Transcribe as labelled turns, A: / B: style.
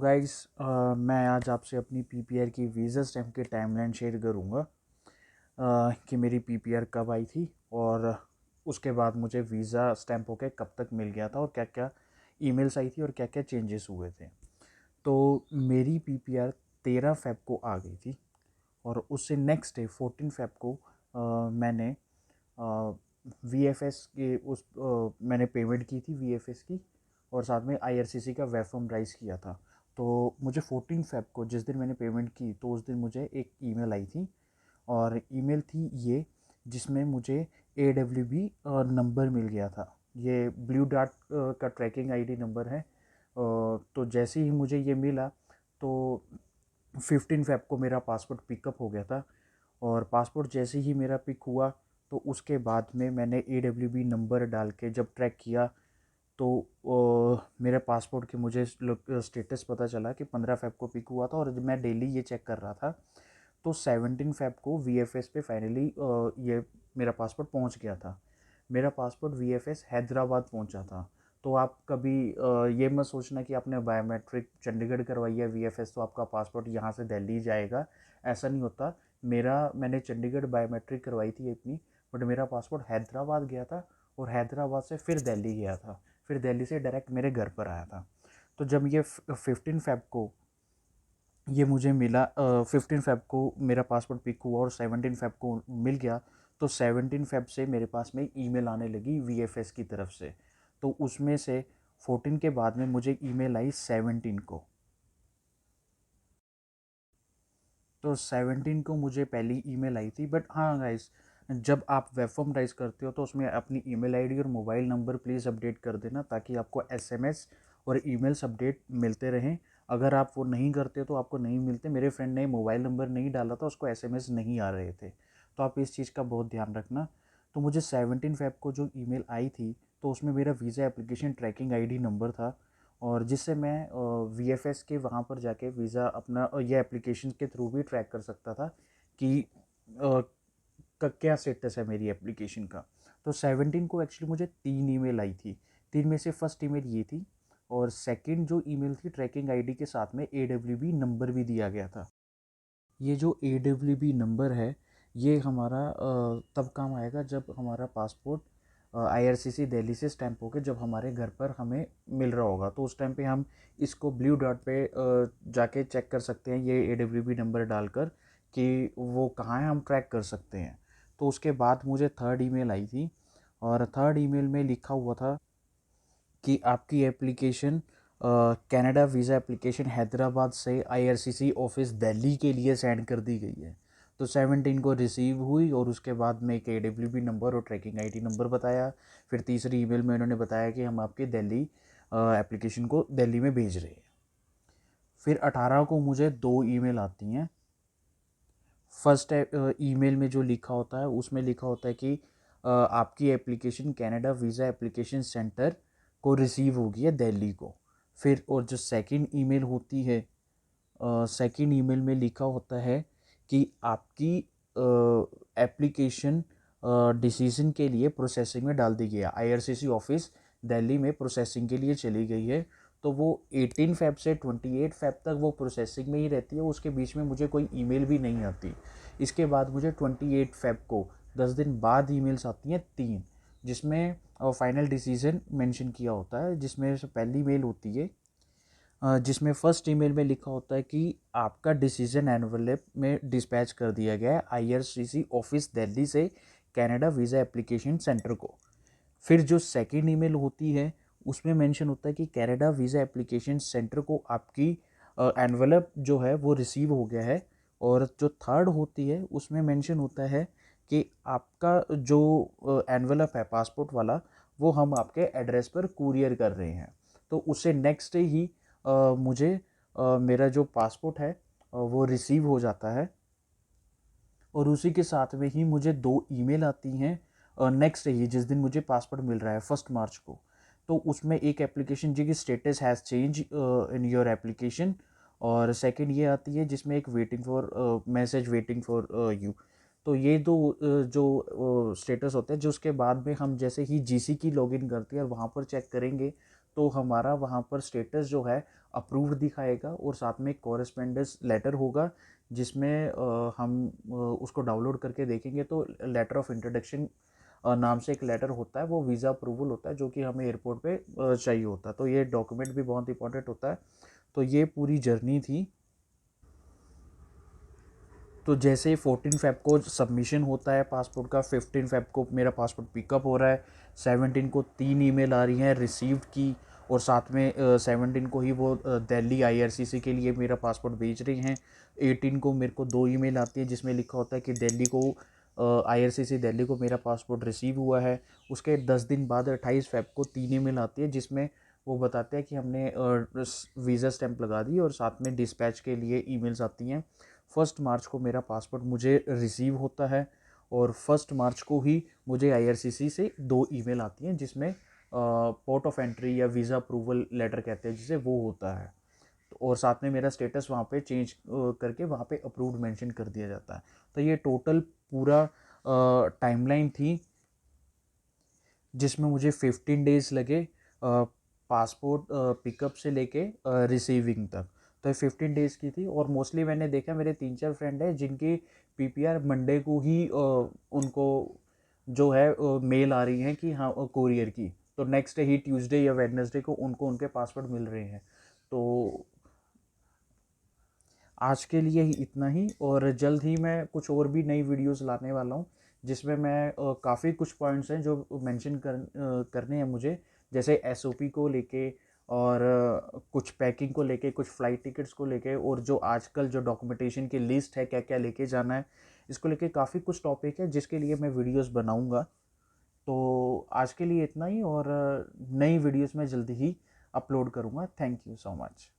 A: Guys, मैं आज आपसे अपनी पीपीआर की वीज़ा स्टैम्प की टाइमलाइन शेयर करूँगा कि मेरी पीपीआर कब आई थी और उसके बाद मुझे वीज़ा स्टैम्प होके कब तक मिल गया था और क्या क्या ईमेल्स आई थी और क्या क्या चेंजेस हुए थे। तो मेरी पीपीआर 13 फ़ेब को आ गई थी और उससे नेक्स्ट डे 14 फ़ेब को मैंने वीएफएस के मैंने पेमेंट की थी वीएफएस की और साथ में आईआरसीसी का वेफर्म राइज किया था। तो मुझे 14 फ़ेब को जिस दिन मैंने पेमेंट की तो उस दिन मुझे एक ईमेल आई थी और ईमेल थी ये, जिसमें मुझे AWB नंबर मिल गया था। ये ब्लू डार्ट का ट्रैकिंग आईडी नंबर है। तो जैसे ही मुझे ये मिला तो 15 फ़ेब को मेरा पासपोर्ट पिकअप हो गया था और पासपोर्ट जैसे ही मेरा पिक हुआ तो उसके बाद में मैंने AWB नंबर डाल के जब ट्रैक किया तो मेरे पासपोर्ट के मुझे स्टेटस पता चला कि 15 फ़ेब को पिक हुआ था और जब मैं डेली ये चेक कर रहा था तो 17 फ़ेब को VFS पे फाइनली ये मेरा पासपोर्ट पहुंच गया था। मेरा पासपोर्ट VFS हैदराबाद पहुंचा था। तो आप कभी ये मत सोचना कि आपने बायोमेट्रिक चंडीगढ़ करवाई है VFS तो आपका पासपोर्ट यहाँ से दिल्ली जाएगा, ऐसा नहीं होता। मैंने चंडीगढ़ बायोमेट्रिक करवाई थी अपनी, बट मेरा पासपोर्ट हैदराबाद गया था और हैदराबाद से फिर दिल्ली गया था, फिर दिल्ली से डायरेक्ट मेरे घर पर आया था। तो जब ये 15 फ़ेब को ये मुझे मिला, 15 फ़ेब को मेरा पासपोर्ट पिक हुआ और 17 फ़ेब को मिल गया। तो 17 फ़ेब से मेरे पास में ईमेल आने लगी VFS की तरफ से। तो उसमें से 14 के बाद में मुझे ईमेल आई 17 को। तो 17 को मुझे पहली ईमेल आई थी। बट हाँ गाइस, जब आप वेब फॉर्म राइज करते हो तो उसमें अपनी ईमेल आईडी और मोबाइल नंबर प्लीज़ अपडेट कर देना ताकि आपको एसएमएस और ईमेल्स अपडेट मिलते रहें। अगर आप वो नहीं करते तो आपको नहीं मिलते। मेरे फ्रेंड ने मोबाइल नंबर नहीं डाला था, उसको एसएमएस नहीं आ रहे थे। तो आप इस चीज़ का बहुत ध्यान रखना। तो मुझे 17 फ़ेब को जो ईमेल आई थी तो उसमें मेरा visa application tracking ID number था और जिससे मैं VFS के वहाँ पर जाके वीज़ा अपना ये एप्लीकेशन के थ्रू भी ट्रैक कर सकता था कि क्या स्टेटस है मेरी एप्लीकेशन का। तो 17 को एक्चुअली मुझे 3 ईमेल आई थी। 3 में से फर्स्ट ईमेल ये थी और सेकंड जो ईमेल थी ट्रैकिंग आईडी के साथ में AWB नंबर भी दिया गया था। ये जो AWB नंबर है ये हमारा तब काम आएगा जब हमारा पासपोर्ट IRCC दिल्ली से स्टैंप होकर जब हमारे घर पर हमें मिल रहा होगा। तो उस टाइम पे हम इसको ब्लू डॉट पे जाके चेक कर सकते हैं ये AWB नंबर डालकर कि वो कहाँ है, हम ट्रैक कर सकते हैं। तो उसके बाद मुझे थर्ड ईमेल आई थी और थर्ड ईमेल में लिखा हुआ था कि आपकी application Canada visa application Hyderabad से IRCC ऑफिस दिल्ली के लिए सेंड कर दी गई है। तो 17 को रिसीव हुई और उसके बाद में एक AWB नंबर और ट्रैकिंग आईडी नंबर बताया। फिर तीसरी ईमेल में उन्होंने बताया कि हम आपके दिल्ली एप्लीकेशन को दिल्ली में भेज रहे हैं। फिर 18 को मुझे 2 ईमेल आती हैं। फर्स्ट ईमेल में जो लिखा होता है उसमें लिखा होता है कि आपकी application Canada visa application centre को रिसीव होगी है दिल्ली को। फिर और जो सेकंड ईमेल होती है, सेकंड ईमेल में लिखा होता है कि आपकी एप्लीकेशन डिसीजन के लिए प्रोसेसिंग में डाल दी गई है, IRCC ऑफिस दिल्ली में प्रोसेसिंग के लिए चली गई है। तो वो 18 फ़ेब से 28 फ़ेब तक वो प्रोसेसिंग में ही रहती है, उसके बीच में मुझे कोई ईमेल भी नहीं आती। इसके बाद मुझे 28 फ़ेब को 10 दिन बाद ईमेल्स आती हैं 3, जिसमें फाइनल डिसीजन मेंशन किया होता है। जिसमें से पहली मेल होती है जिसमें फर्स्ट ईमेल में लिखा होता है कि आपका डिसीजन एनवलप में डिस्पैच कर दिया गया है IRCC ऑफिस दिल्ली से कनाडा वीज़ा एप्लीकेशन सेंटर को। फिर जो सेकंड ईमेल होती है उसमें मेंशन होता है कि कनाडा वीज़ा एप्लीकेशन सेंटर को आपकी एनवलप जो है वो रिसीव हो गया है। और जो थर्ड होती है उसमें मेंशन होता है कि आपका जो एनवलप है पासपोर्ट वाला वो हम आपके एड्रेस पर कुरियर कर रहे हैं। तो उससे नेक्स्ट डे ही मुझे मेरा जो पासपोर्ट है वो रिसीव हो जाता है और उसी के साथ में ही मुझे 2 ईमेल आती हैं नेक्स्ट ही जिस दिन मुझे पासपोर्ट मिल रहा है 1 मार्च को। तो उसमें एक एप्लीकेशन जी की status has change in your application और सेकंड ये आती है जिसमें एक waiting for message waiting for you. तो ये दो जो स्टेटस होते हैं, जो उसके बाद में हम जैसे ही जीसी की लॉगिन करते हैं और वहाँ पर चेक करेंगे तो हमारा वहाँ पर स्टेटस जो है अप्रूव्ड दिखाएगा, और साथ में एक कॉरेस्पेंडेंस लेटर होगा जिसमें हम उसको डाउनलोड करके देखेंगे तो लेटर ऑफ इंट्रोडक्शन नाम से एक लेटर होता है, वो वीज़ा अप्रूवल होता है जो कि हमें एयरपोर्ट पे चाहिए होता है। तो ये डॉक्यूमेंट भी बहुत इंपॉर्टेंट होता है। तो ये पूरी जर्नी थी। तो जैसे 14 फ़ेब को सबमिशन होता है पासपोर्ट का, 15 फ़ेब को मेरा पासपोर्ट पिकअप हो रहा है, 17 को 3 ईमेल आ रही हैं रिसीव्ड की, और साथ में 17 को ही वो दिल्ली आईआरसीसी के लिए मेरा पासपोर्ट भेज रही हैं। 18 को मेरे को 2 ईमेल आती है जिसमें लिखा होता है कि दिल्ली को आईआरसीसी दिल्ली को मेरा पासपोर्ट रिसीव हुआ है। उसके 10 दिन बाद 28 फ़ेब को 3 ईमेल आती है जिसमें वो बताते हैं कि हमने वीज़ा स्टैंप लगा दी, और साथ में डिस्पैच के लिए ईमेल्स आती हैं। 1 मार्च को मेरा पासपोर्ट मुझे रिसीव होता है, और 1 मार्च को ही मुझे आईआरसीसी से 2 ईमेल आती हैं जिसमें पोर्ट ऑफ एंट्री या वीज़ा अप्रूवल लेटर कहते हैं जिसे, वो होता है। और साथ में मेरा स्टेटस वहाँ पे चेंज करके वहाँ पे अप्रूव्ड मेंशन कर दिया जाता है। तो ये टोटल पूरा टाइमलाइन थी जिसमें मुझे 15 डेज़ लगे पासपोर्ट पिकअप से लेके रिसीविंग तक। तो ये 15 डेज़ की थी, और मोस्टली मैंने देखा मेरे 3-4 फ्रेंड हैं जिनकी पीपीआर मंडे को ही उनको जो है मेल आ रही है कि हाँ कोरियर की, तो नेक्स्ट डे ही ट्यूसडे या वेडनेसडे को उनको उनके पासपोर्ट मिल रहे हैं। तो आज के लिए ही इतना ही, और जल्द ही मैं कुछ और भी नई वीडियोस लाने वाला हूँ जिसमें मैं काफ़ी कुछ पॉइंट्स हैं जो मेंशन करने हैं मुझे, जैसे एसओपी को लेके, और कुछ पैकिंग को लेके, कुछ फ़्लाइट टिकट्स को लेके, और जो आजकल जो डॉक्यूमेंटेशन की लिस्ट है क्या क्या लेके जाना है, इसको लेके काफ़ी कुछ टॉपिक है जिसके लिए मैं वीडियोस बनाऊंगा। तो आज के लिए इतना ही, और नई वीडियोस मैं जल्दी ही अपलोड करूँगा। Thank you so much.